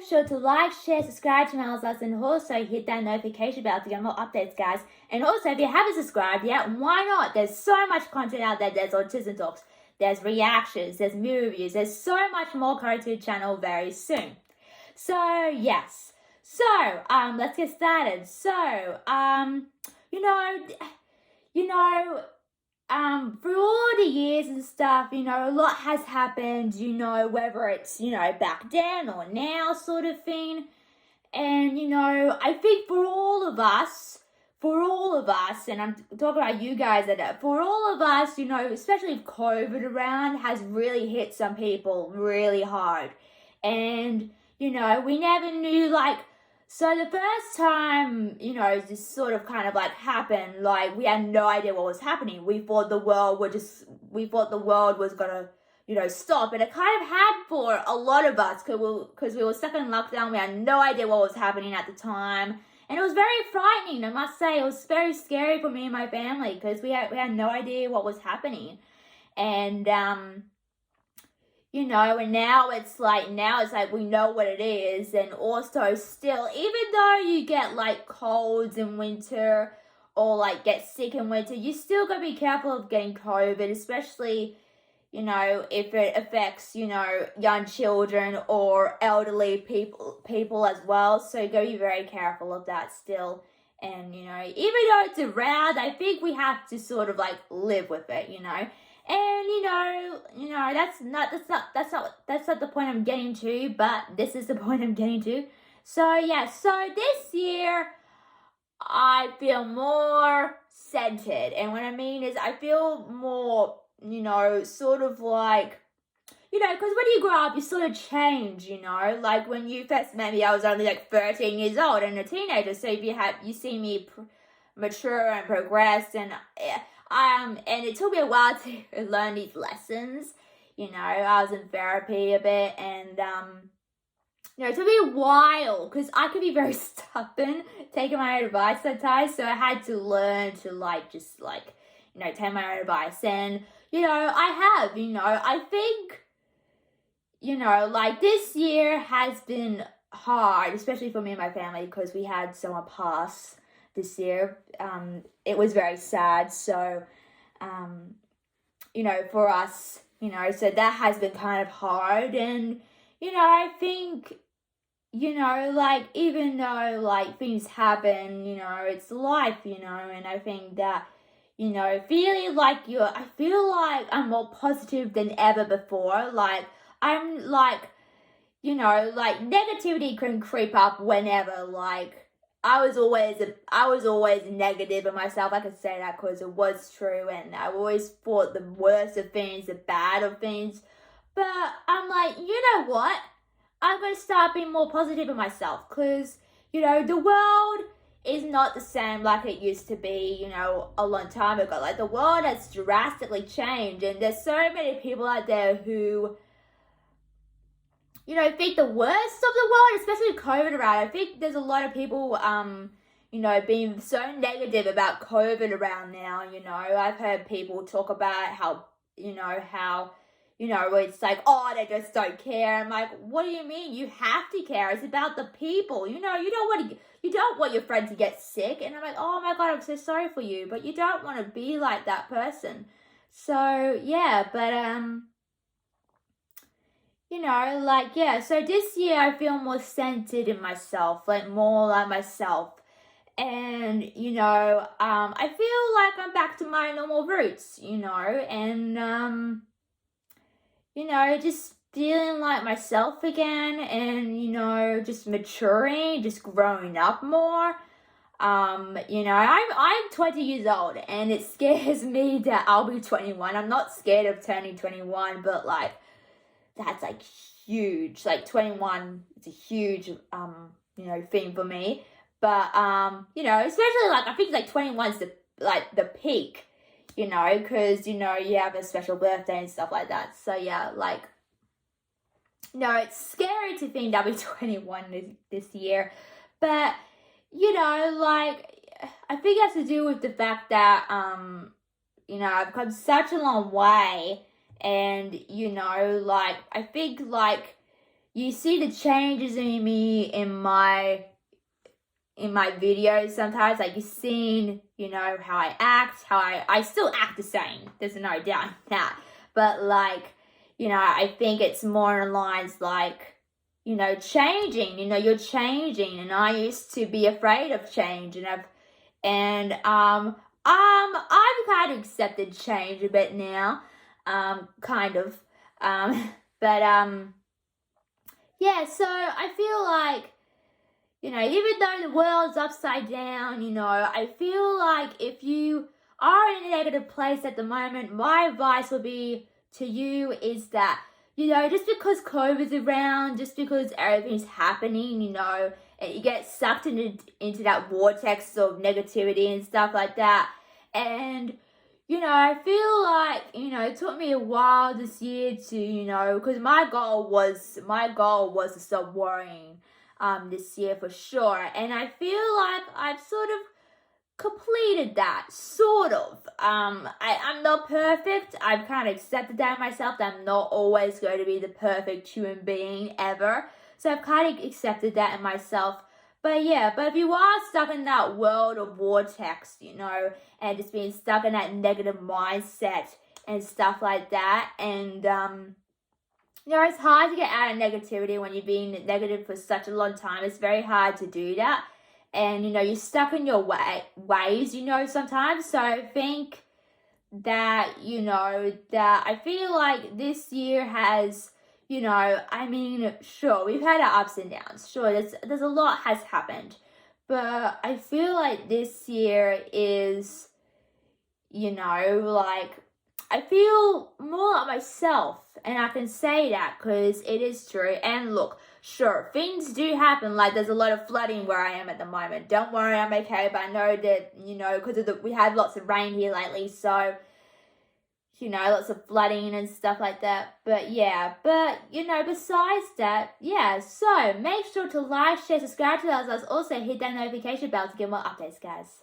sure to like, share, subscribe to my us, and also hit that notification bell to get more updates, guys. And also, if you haven't subscribed yet, why not? There's so much content out there. There's Autism Talks, there's reactions, there's movie reviews, there's so much more coming to the channel very soon. So, yes. So, let's get started. So, through all the years and stuff, a lot has happened, whether it's, back then or now sort of thing. And, I think for all of us, and I'm talking about you guys, for all of us, especially if COVID around, has really hit some people really hard. And, we never knew, so the first time, this sort of kind of happened, we had no idea what was happening. We thought the world was gonna, stop. And it kind of had for a lot of us, because we were stuck in lockdown. We had no idea what was happening at the time. And it was very frightening, I must say. It was very scary for me and my family, because we had no idea what was happening. And, and now it's like we know what it is. And also still, even though you get colds in winter or get sick in winter, you still gotta be careful of getting COVID, especially, if it affects, young children or elderly people as well. So you gotta be very careful of that still. And, even though it's around, I think we have to sort of live with it, And that's not the point I'm getting to, but this is the point I'm getting to. So yeah, so this year I feel more centered, and what I mean is I feel more, sort of because when you grow up, you sort of change, when you first met me, I was only 13 years old and a teenager, so you see me mature and progress, and it took me a while to learn these lessons. I was in therapy a bit, and it took me a while, because I could be very stubborn taking my own advice sometimes, so I had to learn to take my own advice. And I have, I think, this year has been hard, especially for me and my family, because we had someone pass this year. It was very sad. So, for us, so that has been kind of hard. And, I think, even though, things happen, it's life, and I think that, feeling I feel like I'm more positive than ever before. I'm negativity can creep up whenever, I was always negative of myself. I could say that because it was true, and I always thought the worst of things, the bad of things. But I'm you know what? I'm going to start being more positive of myself, because, the world is not the same like it used to be, a long time ago. The world has drastically changed, and there's so many people out there who, think the worst of the world, especially with COVID around. I think there's a lot of people, being so negative about COVID around now. I've heard people talk about how it's oh, they just don't care. I'm what do you mean? You have to care. It's about the people. You don't want your friend to get sick. And I'm oh my God, I'm so sorry for you. But you don't want to be like that person. So yeah, but so this year I feel more centered in myself, more like myself. And, I feel I'm back to my normal roots, and, just feeling like myself again, and, just maturing, just growing up more. I'm 20 years old, and it scares me that I'll be 21. I'm not scared of turning 21, but that's huge. 21, it's a huge thing for me. But especially I think 21 is the peak, because you have a special birthday and stuff like that. So yeah, it's scary to think I'll be 21 this year. But I think it has to do with the fact that I've come such a long way. And, I think, you see the changes in me in my videos sometimes. Like, you've seen, you know, how I act, how I still act the same. There's no doubt in that. But, like, you know, I think it's more in lines like, you know, changing. You know, you're changing, and I used to be afraid of change, and I've kind of accepted change a bit now, kind of, but yeah. So I feel like, you know, even though the world's upside down, you know, I feel like if you are in a negative place at the moment, my advice would be to you is that, you know, just because COVID's around, just because everything's happening, you know, and you get sucked into that vortex of negativity and stuff like that. And, you know, I feel like, you know, it took me a while this year to, you know, because my goal was to stop worrying this year for sure. And I feel like I've sort of completed that, sort of. I'm not perfect. I've kind of accepted that myself, that I'm not always going to be the perfect human being ever. So I've kind of accepted that in myself. But yeah, but if you are stuck in that world of vortex, you know, and just being stuck in that negative mindset and stuff like that, and you know, it's hard to get out of negativity when you've been negative for such a long time. It's very hard to do that. And, you know, you're stuck in your ways, you know, sometimes. So I think that, you know, that I feel like this year has, you know, I mean, sure, we've had our ups and downs. Sure, there's a lot has happened. But I feel like this year is, you know, like, I feel more like myself, and I can say that because it is true. And look, sure, things do happen. Like, there's a lot of flooding where I am at the moment. Don't worry, I'm okay. But I know that, you know, because we had lots of rain here lately, so, you know, lots of flooding and stuff like that. But yeah, but, you know, besides that, yeah. So make sure to like, share, subscribe to us. Also hit that notification bell to get more updates, guys.